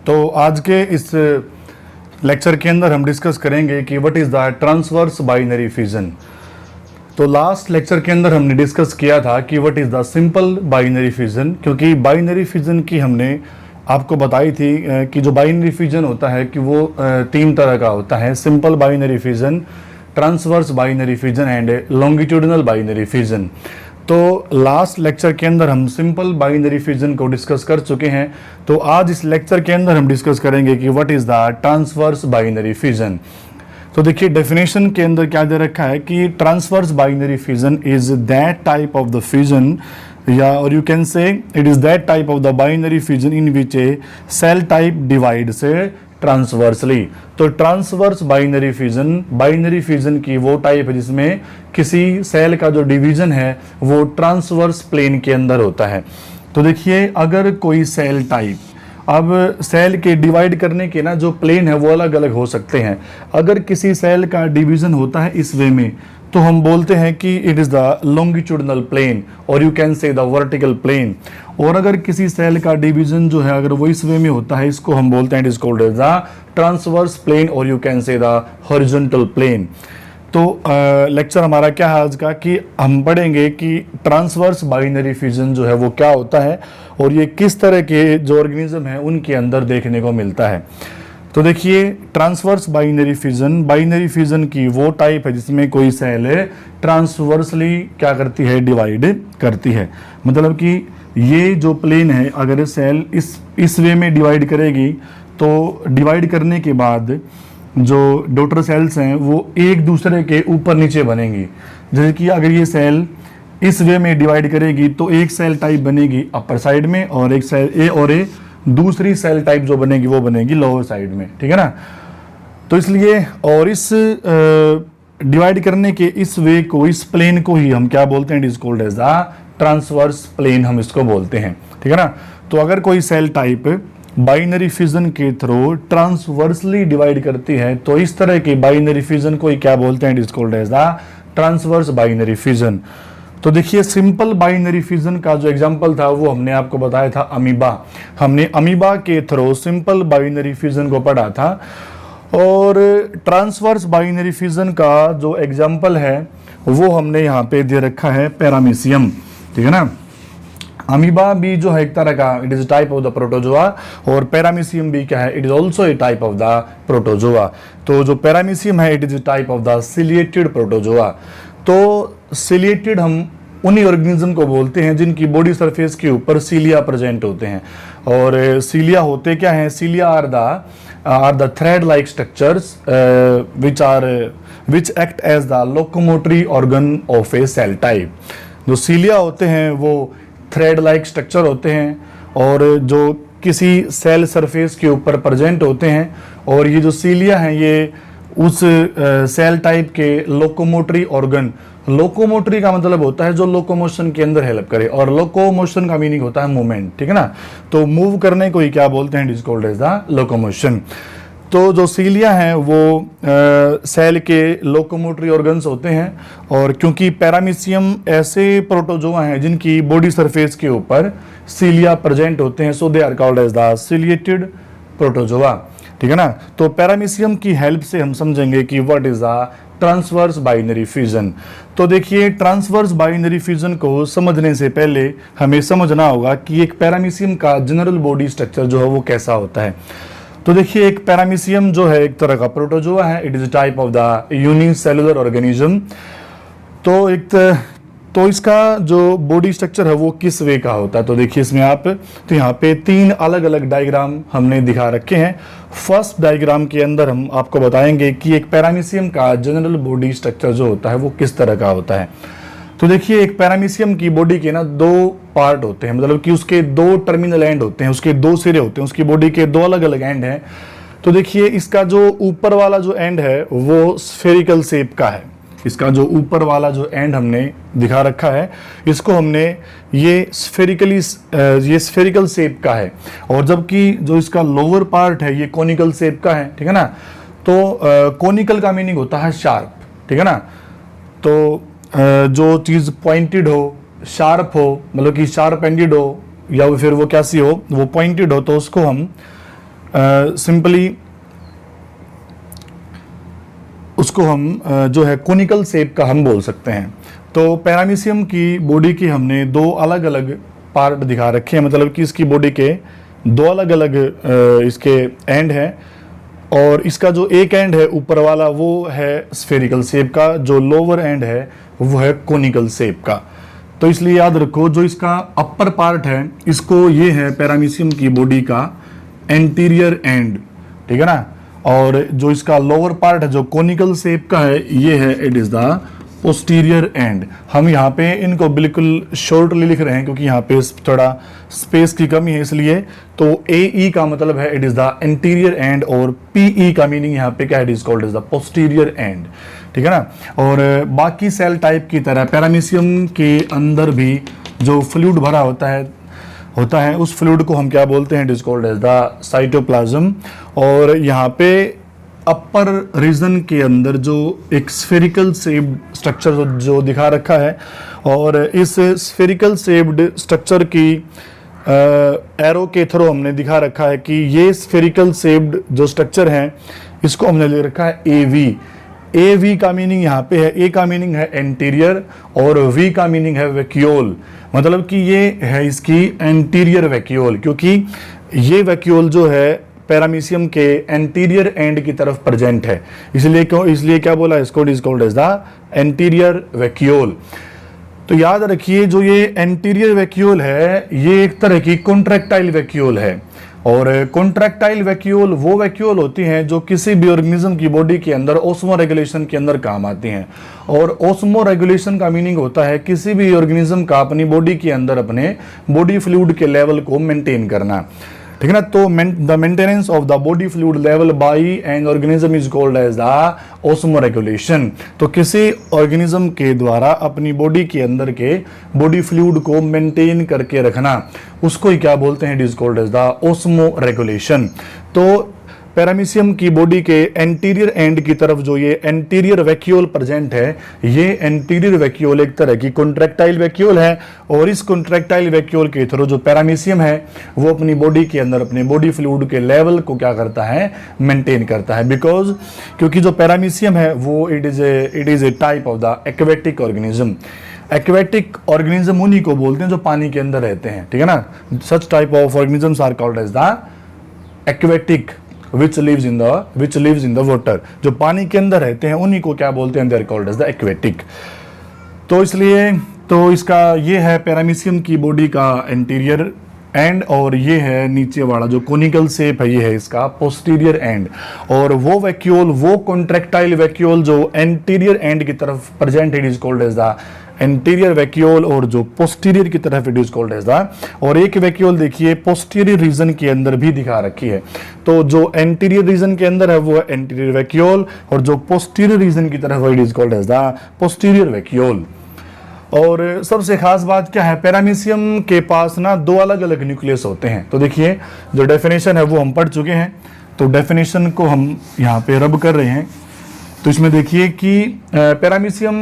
तो आज के इस लेक्चर के अंदर हम डिस्कस करेंगे कि what is the transverse binary fission. तो लास्ट लेक्चर के अंदर हमने डिस्कस किया था कि what is the simple binary fission, क्योंकि बाइनरी फिजन की हमने आपको बताई थी कि जो बाइनरी फिजन होता है कि वो तीन तरह का होता है: simple binary fission, transverse binary fission and longitudinal binary fission. तो लास्ट लेक्चर के अंदर हम सिंपल बाइनरी फिजन को डिस्कस कर चुके हैं। तो आज इस लेक्चर के अंदर हम डिस्कस करेंगे कि what is the transverse binary fission. तो देखिए डेफिनेशन के अंदर क्या दे रखा है कि transverse binary fission is that type of the fission, या और you can say it is that type of the binary fission in which a cell type divides transversely. तो ट्रांसवर्स बाइनरी फिजन की वो type है जिसमें किसी cell का जो डिवीजन है वो ट्रांसवर्स प्लेन के अंदर होता है। तो देखिए अगर कोई सेल टाइप, अब सेल के डिवाइड करने के ना जो प्लेन है वो अलग अलग हो सकते हैं। अगर किसी सेल का डिवीजन होता है इस वे में तो हम बोलते हैं कि it is the longitudinal plane, और you can say the vertical plane. और अगर किसी सेल का डिवीजन जो है अगर वो इस वे में होता है, इसको हम बोलते हैं it is called as the transverse plane, और you can say the horizontal plane. तो लेक्चर हमारा क्या है आज का कि हम पढ़ेंगे कि ट्रांसवर्स बाइनरी फिजन जो है वो क्या होता है और ये किस तरह के जो ऑर्गेनिज्म है उनके अंदर देखने को मिलता है। तो देखिए ट्रांसवर्स बाइनरी फिजन की वो टाइप है जिसमें कोई सेल ट्रांसवर्सली क्या करती है, डिवाइड करती है। मतलब कि ये जो प्लेन है अगर सेल इस वे में डिवाइड करेगी तो डिवाइड करने के बाद जो डॉटर सेल्स हैं वो एक दूसरे के ऊपर नीचे बनेंगी। जैसे कि अगर ये सेल इस वे में डिवाइड करेगी तो एक सेल टाइप बनेगी अपर साइड में और एक सेल ए और ए, दूसरी सेल टाइप जो बनेगी वो बनेगी लोअर साइड में, ठीक है ना। तो इसलिए और इस डिवाइड करने के इस वे को, इस प्लेन को ही हम क्या बोलते हैं, it is called as the transverse plane, हम इसको बोलते हैं, ठीक है ना। तो अगर कोई सेल टाइप बाइनरी फिजन के थ्रू ट्रांसवर्सली डिवाइड करती है तो इस तरह की बाइनरी फिजन को ही क्या बोलते हैं, it is called as the transverse binary fission. तो देखिए सिंपल बाइनरी फिजन का जो एग्जांपल था वो हमने आपको बताया था अमीबा। हमने अमीबा के थ्रू सिंपल बाइनरी फिजन को पढ़ा था। और ट्रांसवर्स बाइनरी फिजन का जो एग्जांपल है वो हमने यहाँ पे दे रखा है पैरामीशियम, ठीक है ना। अमीबा भी जो है एक तरह का, it is type of the protozoa, और पैरामीशियम भी क्या है, it is also a type of the protozoa. तो जो पैरामीशियम है it is type of the ciliated protozoa. तो सिलिएटेड हम उन्हीं ऑर्गेनिज्म को बोलते हैं जिनकी बॉडी सरफेस के ऊपर सीलिया प्रेजेंट होते हैं। और सीलिया होते क्या हैं, cilia are the thread like structures which act as the locomotory organ of a cell type. जो सीलिया होते हैं वो थ्रेड लाइक स्ट्रक्चर होते हैं और जो किसी सेल सरफेस के ऊपर प्रेजेंट होते हैं। और ये जो सीलिया हैं ये उस सेल टाइप के लोकोमोटरी ऑर्गन, लोकोमोटरी का मतलब होता है जो लोकोमोशन के अंदर हेल्प करे, और लोकोमोशन का मीनिंग होता है मूवमेंट, ठीक है ना। तो मूव करने को ही क्या बोलते हैं, it is called as the locomotion. तो जो सीलिया हैं वो सेल के लोकोमोटरी ऑर्गन्स होते हैं। और क्योंकि पैरामीशियम ऐसे प्रोटोजोआ हैं जिनकी बॉडी सरफेस के ऊपर सीलिया प्रेजेंट होते हैं, so they are called as the ciliated protozoa, ठीक है ना। तो पैरामीशियम की हेल्प से हम समझेंगे कि what is the transverse binary fission. तो देखिए ट्रांसवर्स बाइनरी फिजन को समझने से पहले हमें समझना होगा कि एक पैरामीशियम का जनरल बॉडी स्ट्रक्चर जो है वो कैसा होता है। तो देखिए एक पैरामीशियम जो है एक तरह का प्रोटोजोआ है, it is type of the unicellular organism. तो इसका जो बॉडी स्ट्रक्चर है वो किस वे का होता है, तो देखिए इसमें आप, तो यहाँ पे तीन अलग अलग डायग्राम हमने दिखा रखे हैं। फर्स्ट डायग्राम के अंदर हम आपको बताएंगे कि एक पैरामीशियम का जनरल बॉडी स्ट्रक्चर जो होता है वो किस तरह का होता है। तो देखिए एक पैरामीशियम की बॉडी के ना दो पार्ट होते हैं, मतलब कि उसके दो टर्मिनल एंड होते हैं, उसके दो सिरे होते हैं, उसकी बॉडी के दो अलग अलग एंड हैं। तो देखिए इसका जो ऊपर वाला जो एंड है वो स्फेरिकल शेप का है। इसका जो ऊपर वाला जो एंड हमने दिखा रखा है इसको हमने ये स्फेरिकल शेप का है, और जबकि जो इसका लोअर पार्ट है ये कोनिकल शेप का है, ठीक है ना। तो कोनिकल का मीनिंग होता है शार्प, ठीक है ना। तो जो चीज़ पॉइंटेड हो, शार्प हो, मतलब कि शार्प एंडेड हो या फिर वो कैसी हो, वो पॉइंटेड हो, तो उसको हम सिंपली उसको हम जो है कोनिकल शेप का हम बोल सकते हैं। तो पैरामीशियम की बॉडी की हमने दो अलग अलग पार्ट दिखा रखे हैं, मतलब कि इसकी बॉडी के दो अलग अलग इसके एंड हैं, और इसका जो एक एंड है ऊपर वाला वो है स्फेरिकल शेप का, जो लोअर एंड है वो है कोनिकल शेप का। तो इसलिए याद रखो जो इसका अपर पार्ट है इसको ये है पैरामीशियम की बॉडी का एंटीरियर एंड, ठीक है ना, और जो इसका लोअर पार्ट है जो कोनिकल शेप का है ये है it is the posterior and. हम यहाँ पे इनको बिल्कुल शॉर्टली लिख रहे हैं क्योंकि यहाँ पे थोड़ा स्पेस की कमी है, इसलिए तो ए का मतलब है it is the anterior end, और पीई का मीनिंग यहाँ पे क्या है, it is called as the posterior end, ठीक है ना। और बाकी सेल टाइप की तरह पैरामीशियम के अंदर भी जो फ्लूइड भरा होता है उस फ्लूइड को हम क्या बोलते हैं, it is called as the cytoplasm. और यहाँ पे अपर रीजन के अंदर जो एक स्फेरिकल शेप्ड स्ट्रक्चर जो दिखा रखा है, और इस स्फेरिकल शेप्ड स्ट्रक्चर की एरो के थ्रू हमने दिखा रखा है कि ये स्फेरिकल शेप्ड जो स्ट्रक्चर है इसको हमने ले रखा है ए वी का मीनिंग यहाँ पे है, ए का मीनिंग है एंटीरियर और वी का मीनिंग है वैक्यूल, मतलब कि ये है इसकी एंटीरियर वैक्यूल, क्योंकि ये वैक्यूल जो है पैरामीशियम के एंटीरियर एंड की तरफ प्रेजेंट है, इसलिए क्या बोला इसको, it is called as the anterior vacuole. तो याद रखिए जो ये एंटीरियर वैक्यूल है ये एक तरह की कॉन्ट्रैक्टाइल वैक्यूल है, और कॉन्ट्रैक्टाइल वैक्यूल वो वैक्यूल होती हैं जो किसी भी ऑर्गेनिज्म की बॉडी के अंदर ऑस्मो रेगुलेशन के अंदर काम आती हैं। और ऑस्मो रेगुलेशन का मीनिंग होता है किसी भी ऑर्गेनिज्म का अपनी बॉडी के अंदर अपने बॉडी फ्लूइड के लेवल को मेंटेन करना, ठीक है ना। तो the maintenance of the body fluid level by an organism is called as the osmoregulation. तो किसी ऑर्गेनिज्म के द्वारा अपनी बॉडी के अंदर के बॉडी फ्लूइड को मेंटेन करके रखना उसको ही क्या बोलते हैं, it is called as the osmoregulation. तो पैरामीशियम की बॉडी के एंटीरियर एंड की तरफ जो ये एंटीरियर वैक्यूल प्रेजेंट है, ये एंटीरियर वैक्यूल एक तरह की कॉन्ट्रैक्टाइल वैक्यूल है, और इस कॉन्ट्रैक्टाइल वैक्यूल के थ्रू जो पैरामीशियम है वो अपनी बॉडी के अंदर अपने बॉडी फ्लूइड के लेवल को क्या करता है, मेंटेन करता है। बिकॉज क्योंकि जो पैरामीशियम है वो it is a type of the aquatic organism. Aquatic organism उन्हीं को बोलते हैं जो पानी के अंदर रहते हैं, ठीक है ना। Such type of organisms are called as the aquatic which lives in the water। जो पानी के अंदर रहते हैं उन्हीं को क्या बोलते हैं, they are called as the aquatic। तो इसलिए तो इसका ये है पैरामीशियम की बॉडी का एंटीरियर एंड, और ये है नीचे वाला जो कोनिकल शेप है ये है इसका पोस्टीरियर एंड। और वो वैक्यूल वो कॉन्ट्रैक्टाइल वैक्यूल जो एंटीरियर एंड की तरफ present it is called as the anterior vacuole, और जो पोस्टीरियर की तरफ it is called as the, और एक वैक्यूल देखिए पोस्टीरियर रीजन के अंदर भी दिखा रखी है। तो जो एंटीरियर रीजन के अंदर है वो है एंटीरियर वैक्यूल, और जो पोस्टीरियर रीजन की तरफ it is called as the posterior vacuole. और सबसे खास बात क्या है, पैरामीशियम के पास ना दो अलग अलग न्यूक्लियस होते हैं। तो देखिए जो डेफिनेशन है वो हम पढ़ चुके हैं, तो डेफिनेशन को हम यहाँ पे रब कर रहे हैं। तो इसमें देखिए कि पैरामीशियम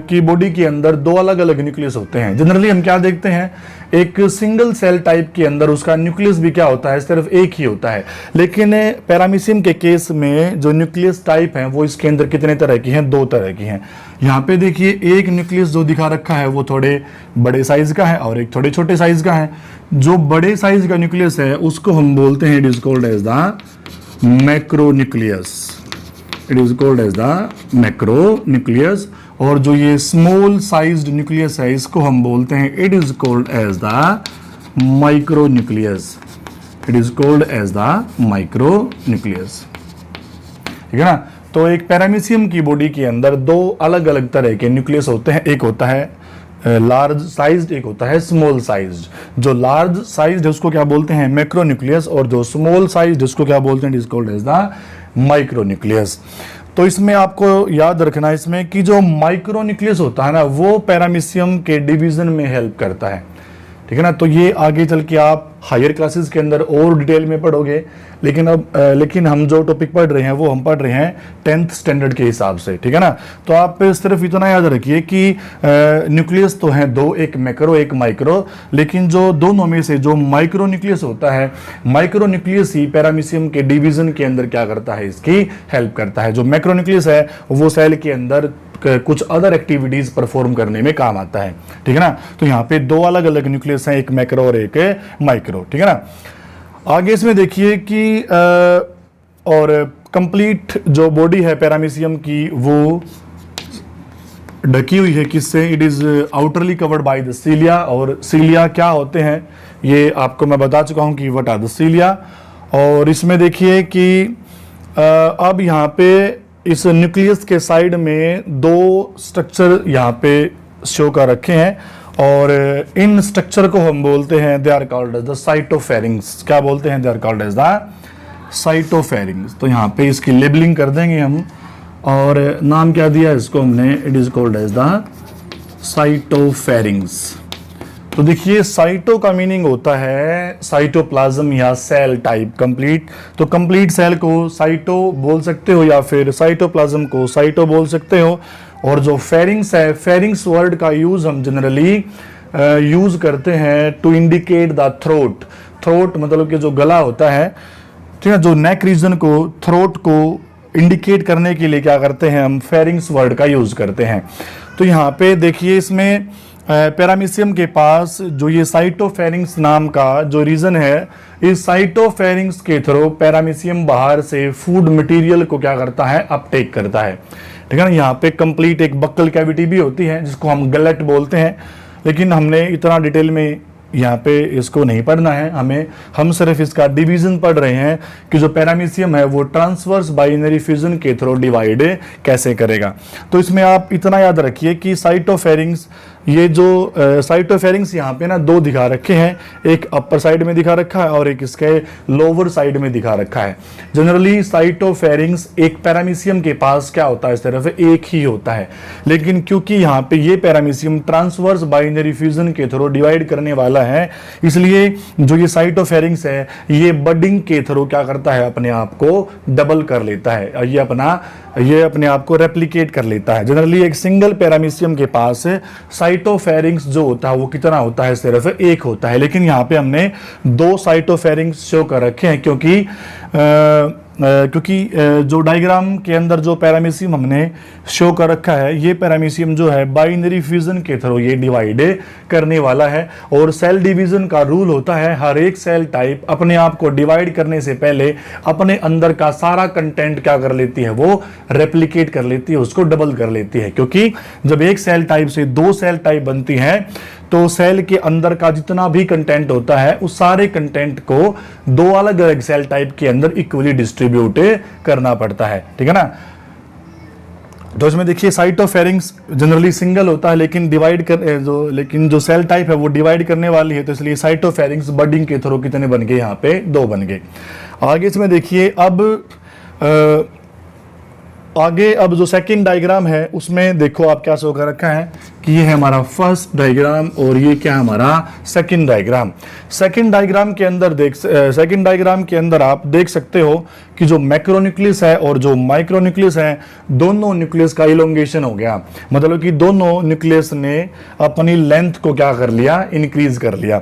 की बॉडी के अंदर दो अलग अलग न्यूक्लियस होते हैं। जनरली हम क्या देखते हैं, एक सिंगल सेल टाइप के अंदर उसका न्यूक्लियस भी क्या होता है, सिर्फ एक ही होता है। लेकिन पैरामीशियम के केस में जो न्यूक्लियस टाइप हैं वो इसके अंदर कितने तरह की हैं, दो तरह की हैं। यहाँ पे देखिए एक न्यूक्लियस जो दिखा रखा है वो थोड़े बड़े साइज का है और एक थोड़े छोटे साइज का है। जो बड़े साइज का न्यूक्लियस है उसको हम बोलते हैं it is called as the macronucleus, it is called as the macronucleus. और जो ये स्मॉल साइज्ड न्यूक्लियस है इसको हम बोलते हैं it is called as the micronucleus, it is called as the micronucleus, ठीक है ना। तो एक पैरामीशियम की बॉडी के अंदर दो अलग अलग तरह के न्यूक्लियस होते हैं, एक होता है लार्ज साइज्ड, एक होता है स्मॉल साइज्ड। जो लार्ज साइज्ड है उसको क्या बोलते हैं, मैक्रोन्यूक्लियस, और जो स्मॉल साइज्ड उसको क्या बोलते हैं, it is called as the micronucleus. तो इसमें आपको याद रखना है इसमें कि जो माइक्रोन्यूक्लियस होता है ना वो पैरामीशियम के डिवीजन में हेल्प करता है। ठीक है ना। तो ये आगे चल के आप हायर क्लासेस के अंदर और डिटेल में पढ़ोगे, लेकिन हम जो टॉपिक पढ़ रहे हैं वो हम पढ़ रहे हैं 10th स्टैंडर्ड के हिसाब से, ठीक है ना। तो आप सिर्फ इतना याद रखिए कि न्यूक्लियस तो हैं दो, एक मैक्रो एक माइक्रो, लेकिन जो दोनों में से जो माइक्रो न्यूक्लियस होता है, माइक्रो न्यूक्लियस ही पैरामीशियम के डिवीजन के अंदर क्या करता है, इसकी हेल्प करता है। जो मैक्रो न्यूक्लियस है वो सेल के अंदर कुछ अदर एक्टिविटीज परफॉर्म करने में काम आता है, ठीक है ना। तो यहाँ पे दो अलग अलग न्यूक्लियस हैं, एक मैक्रो और एक माइक्रो, ठीक है ना। आगे इसमें देखिए कि और कंप्लीट जो बॉडी है पैरामीशियम की वो ढकी हुई है किससे, it is outerly covered by the cilia. और सीलिया क्या होते हैं ये आपको मैं बता चुका हूं कि व्हाट आर द सीलिया। और इसमें देखिए कि अब यहाँ पे इस न्यूक्लियस के साइड में दो स्ट्रक्चर यहाँ पे शो कर रखे हैं, और इन स्ट्रक्चर को हम बोलते हैं, they are called as the cytopharynx. क्या बोलते हैं, they are called as the cytopharynx. तो यहाँ पे इसकी लेबलिंग कर देंगे हम, और नाम क्या दिया इसको हमने, it is called as the cytopharynx. तो देखिए साइटो का मीनिंग होता है साइटोप्लाज्म या सेल टाइप कंप्लीट। तो कंप्लीट सेल को साइटो बोल सकते हो या फिर साइटोप्लाज्म को साइटो बोल सकते हो। और जो फेरिंग्स है, फेरिंग्स वर्ड का यूज हम जनरली यूज करते हैं to indicate the throat. Throat मतलब कि जो गला होता है, ठीक है, जो नेक रीजन को, थ्रोट को इंडिकेट करने के लिए क्या करते हैं हम, फेरिंग्स वर्ड का यूज करते हैं। तो यहाँ पे देखिए इसमें पैरामीशियम के पास जो ये साइटोफेरिंग्स नाम का जो रीजन है, इस साइटोफेरिंग्स के थ्रू पैरामीशियम बाहर से फूड मटेरियल को क्या करता है, अपटेक करता है, ठीक है ना। यहाँ पे कंप्लीट एक बक्कल कैविटी भी होती है जिसको हम गलेट बोलते हैं, लेकिन हमने इतना डिटेल में यहाँ पे इसको नहीं पढ़ना है हमें। हम सिर्फ इसका डिवीजन पढ़ रहे हैं कि जो पैरामीशियम है वो ट्रांसवर्स बाइनरी फ्यूजन के थ्रू डिवाइड कैसे करेगा। तो इसमें आप इतना याद रखिए कि साइटोफेरिंग्स, ये जो साइटोफेरिंग्स यहाँ पे ना दो दिखा रखे हैं, एक अपर साइड में दिखा रखा है और एक इसके लोअर साइड में दिखा रखा है। जनरली साइटोफेरिंग्स एक पैरामीशियम के पास क्या होता है, सिर्फ एक ही होता है, लेकिन क्योंकि यहाँ पे ये पैरामीशियम ट्रांसवर्स बाइनरी फ्यूजन के थ्रू डिवाइड करने वाला है, इसलिए जो ये साइटोफेरिंग्स है ये बडिंग के थ्रू क्या करता है, अपने आप को डबल कर लेता है, ये अपने आप को रेप्लिकेट कर लेता है। जनरली एक सिंगल पैरामीशियम के पास साइटोफेरिंग्स जो होता है वो कितना होता है, सिर्फ एक होता है। लेकिन यहाँ पे हमने दो साइटोफेरिंग्स शो कर रखे हैं क्योंकि जो डायग्राम के अंदर जो पैरामीशियम हमने शो कर रखा है, ये पैरामीशियम जो है बाइनरी फ्यूजन के थ्रू ये डिवाइड करने वाला है। और सेल डिवीजन का रूल होता है, हर एक सेल टाइप अपने आप को डिवाइड करने से पहले अपने अंदर का सारा कंटेंट क्या कर लेती है, वो रेप्लिकेट कर लेती है, उसको डबल कर लेती है। क्योंकि जब एक सेल टाइप से दो सेल टाइप बनती है तो सेल के अंदर का जितना भी कंटेंट होता है उस सारे कंटेंट को दो अलग अलग सेल टाइप के अंदर इक्वली डिस्ट्रीब्यूट करना पड़ता है, ठीक है ना। तो इसमें देखिए साइटोफेरिंग्स जनरली सिंगल होता है, लेकिन जो सेल टाइप है वो डिवाइड करने वाली है, तो इसलिए साइटोफेरिंग्स बडिंग के थ्रू कितने बन गए, यहाँ पे दो बन गए। आगे इसमें देखिए अब जो सेकंड डायग्राम है उसमें देखो आप क्या शो कर रखा है कि ये है हमारा फर्स्ट डायग्राम और ये क्या है हमारा सेकंड डायग्राम। सेकंड डायग्राम के अंदर आप देख सकते हो कि जो मैक्रोन्यूक्लियस है और जो माइक्रोन्यूक्लियस है, दोनों न्यूक्लियस का इलोंगेशन हो गया। मतलब कि दोनों न्यूक्लियस ने अपनी लेंथ को क्या कर लिया, इंक्रीज कर लिया।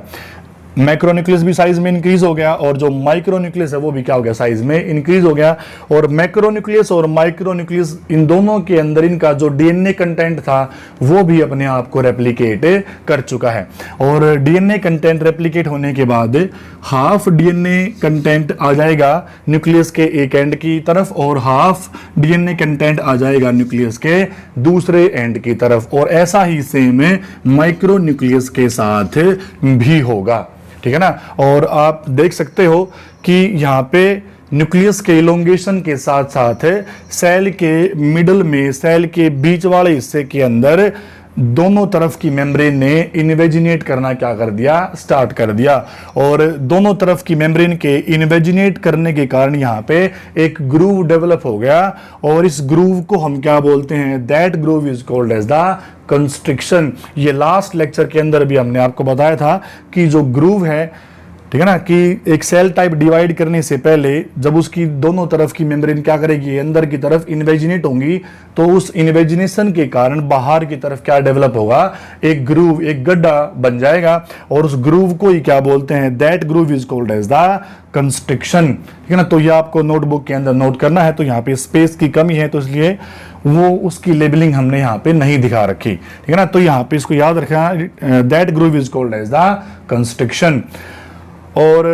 मैक्रोन्यूक्लियस भी साइज में इंक्रीज हो गया और जो माइक्रोन्यूक्लियस है वो भी क्या हो गया, साइज में इंक्रीज हो गया। और मैक्रोन्यूक्लियस और माइक्रोन्यूक्लियस इन दोनों के अंदर इनका जो डीएनए कंटेंट था वो भी अपने आप को रेप्लिकेट कर चुका है। और डीएनए कंटेंट रेप्लिकेट होने के बाद हाफ डीएनए कंटेंट आ जाएगा न्यूक्लियस के एक एंड की तरफ और हाफ डीएनए कंटेंट आ जाएगा न्यूक्लियस के दूसरे एंड की तरफ। और ऐसा ही सेम माइक्रोन्यूक्लियस के साथ भी होगा, ठीक है ना। और आप देख सकते हो कि यहाँ पे न्यूक्लियस के इलोंगेशन के साथ साथ सेल के मिडल में, सेल के बीच वाले हिस्से के अंदर दोनों तरफ की मेम्ब्रेन ने इन्वेजिनेट करना क्या कर दिया, स्टार्ट कर दिया। और दोनों तरफ की मेम्ब्रेन के इन्वेजिनेट करने के कारण यहाँ पे एक ग्रूव डेवलप हो गया और इस ग्रूव को हम क्या बोलते हैं, that groove is called as the constriction. ये लास्ट लेक्चर के अंदर भी हमने आपको बताया था कि जो ग्रूव है, ठीक है ना, कि एक सेल टाइप डिवाइड करने से पहले जब उसकी दोनों तरफ की मेम्ब्रेन क्या करेगी, अंदर की तरफ इन्वेजिनेट होंगी, तो उस इन्वेजिनेशन के कारण बाहर की तरफ क्या डेवलप होगा, एक ग्रूव, एक गड्ढा बन जाएगा, और उस ग्रूव को ही क्या बोलते हैं, that groove is called as the constriction. ठीक है ना, तो ये आपको नोटबुक के अंदर नोट करना है। तो यहाँ पे स्पेस की कमी है, तो इसलिए वो उसकी लेबलिंग हमने यहाँ पे नहीं दिखा रखी, ठीक है ना। तो यहाँ पे इसको याद रखना, that groove is called as the constriction. और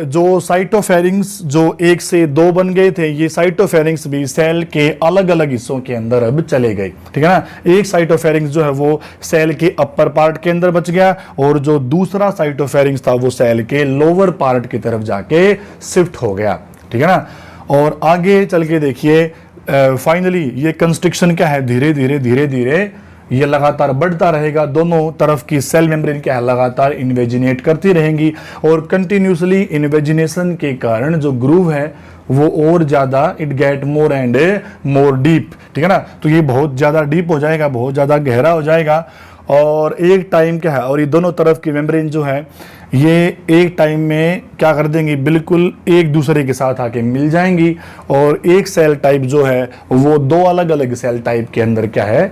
जो साइटोफेरिंग्स जो 1 से 2 बन गए थे, ये साइटोफेरिंग्स भी सेल के अलग अलग हिस्सों के अंदर अब चले गए, ठीक है ना। एक साइटोफेरिंग्स जो है वो सेल के अपर पार्ट के अंदर बच गया, और जो दूसरा साइटोफेरिंग्स था वो सेल के लोअर पार्ट की तरफ जाके शिफ्ट हो गया, ठीक है ना। और आगे चल के देखिए, फाइनली ये कंस्ट्रिक्शन क्या है, धीरे धीरे धीरे धीरे ये लगातार बढ़ता रहेगा, दोनों तरफ की सेल मेम्ब्रेन क्या है, लगातार इन्वेजिनेट करती रहेंगी, और कंटिन्यूसली इन्वेजिनेशन के कारण जो ग्रूव है वो और ज्यादा it get more and more deep, ठीक है ना। तो ये बहुत ज्यादा डीप हो जाएगा, बहुत ज्यादा गहरा हो जाएगा, और एक टाइम क्या है, और ये दोनों तरफ की मेम्ब्रेन जो है ये एक टाइम में क्या कर देंगी, बिल्कुल एक दूसरे के साथ आके मिल जाएंगी, और एक सेल टाइप जो है वो 2 अलग अलग सेल टाइप के अंदर क्या है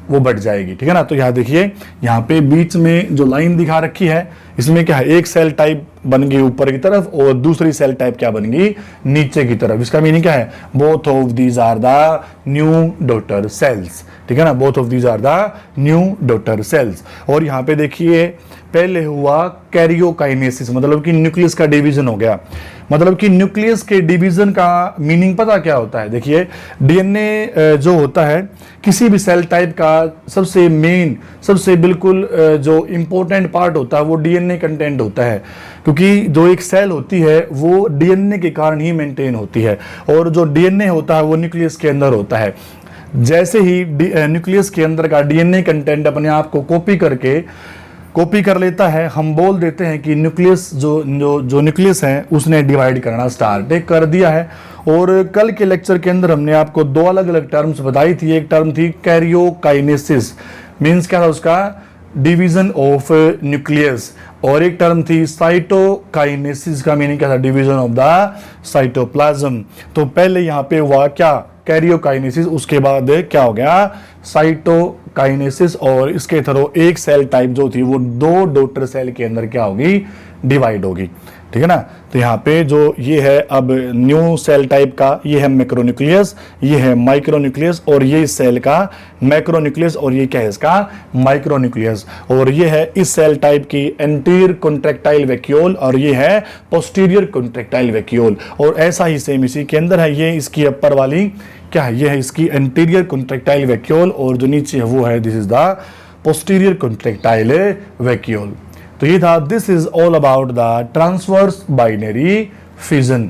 वो बढ़ जाएगी, ठीक है ना। तो यहाँ देखिए, यहाँ पे बीच में जो लाइन दिखा रखी है, इसमें क्या है, एक सेल टाइप बन गई ऊपर की तरफ, और दूसरी सेल टाइप क्या बन गई, नीचे की तरफ। इसका मीनिंग क्या है, both of these are the new daughter cells, ठीक है ना, both of these are the new daughter cells. और यहाँ पे देखिए, पहले हुआ कैरियोकाइनेसिस, मतलब कि न्यूक्लियस का डिवीजन हो गया। मतलब कि न्यूक्लियस के डिवीजन का मीनिंग पता क्या होता है, देखिए डीएनए जो होता है किसी भी सेल टाइप का सबसे मेन, सबसे बिल्कुल जो इंपॉर्टेंट पार्ट होता है वो डीएनए कंटेंट होता है, क्योंकि जो एक सेल होती है वो डीएनए के कारण ही मेंटेन होती है, और जो डीएनए होता है वो न्यूक्लियस के अंदर होता है। जैसे ही न्यूक्लियस के अंदर का डीएनए कंटेंट अपने आप को कॉपी कर लेता है, हम बोल देते हैं कि न्यूक्लियस जो न्यूक्लियस है उसने डिवाइड करना स्टार्ट कर दिया है। और कल के लेक्चर के अंदर हमने आपको 2 अलग अलग टर्म्स बताई थी। एक टर्म थी कैरियोकाइनेसिस, मींस क्या था उसका, डिवीजन ऑफ न्यूक्लियस, और एक टर्म थी साइटोकाइनेसिस, का मीनिंग क्या था, डिवीजन ऑफ द साइटोप्लाज्म। तो पहले यहाँ पे हुआ क्या, कैरियोकाइनेसिस, उसके बाद क्या हो गया, साइटोकाइनेसिस, और इसके थ्रू एक सेल टाइप जो थी वो 2 डॉटर सेल के अंदर क्या होगी, डिवाइड होगी, ठीक है ना। तो यहाँ पे जो ये है अब न्यू सेल टाइप का, ये है मैक्रोन्यूक्लियस, ये है माइक्रोन्यूक्लियस, और ये सेल का मैक्रोन्यूक्लियस, और ये क्या है इसका, माइक्रोन्यूक्लियस। और ये है इस सेल टाइप की एंटीरियर कॉन्ट्रैक्टाइल वैक्यूल, और ये है पोस्टीरियर कॉन्ट्रैक्टाइल वैक्यूल। और ऐसा ही सेम इसी के अंदर है, ये इसकी अपर वाली क्या है, ये है इसकी एंटीरियर कॉन्ट्रैक्टाइल वैक्यूल, और जो नीचे है वो है this is the posterior contractile vacuole. तो ये था, this is all about the transverse binary fission.